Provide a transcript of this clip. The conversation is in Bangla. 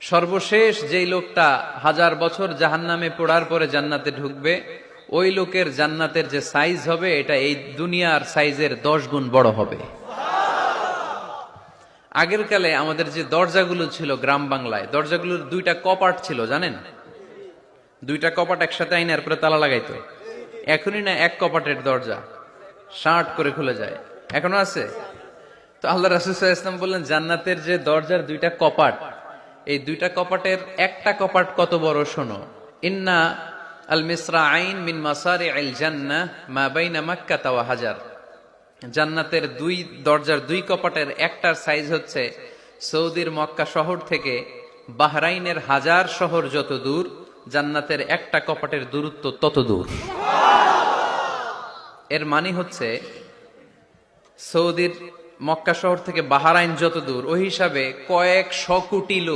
সর্বশেষ যেই লোকটা 1000 বছর জাহান্নামে পোড়ার পরে জান্নাতে ঢুকবে, ওই লোকের জান্নাতের যে সাইজ হবে এটা এই দুনিয়ার সাইজের 10 গুণ বড় হবে। আগের কালে আমাদের যে দরজাগুলো ছিল গ্রাম বাংলায়, দরজাগুলোর দুইটা কপাট ছিল জানেন? দুইটা কপাট একসাথে আইনার পরে তালা লাগাইতো। এখনই না এক কপাটের দরজা শার্ট করে খুলে যায়, এখনো আছে। তো আল্লাহ রাসূল সাল্লাল্লাহু আলাইহি ওয়াসাল্লাম বললেন, জান্নাতের যে দরজার দুইটা কপাট, এই দুইটা কপাটের একটা কপাট কত বড় শোনো। ইন্না আল মিসরাআইন মিন মাসারি'আল জান্নাহ মা বাইনা মাক্কাহ ওয়া হাজার। জান্নাতের দুই দরজার দুই কপাটের একটার সাইজ হচ্ছে সৌদির মক্কা শহর থেকে বাহরাইনের হাজার শহর যত দূর, জান্নাতের একটা কপাটের দূরত্ব তত দূর। এর মানে হচ্ছে সৌদির মক্কা শহর থেকে বাহরাইন যত দূর, ওই হিসাবে কয়েক 100 কোটি লোক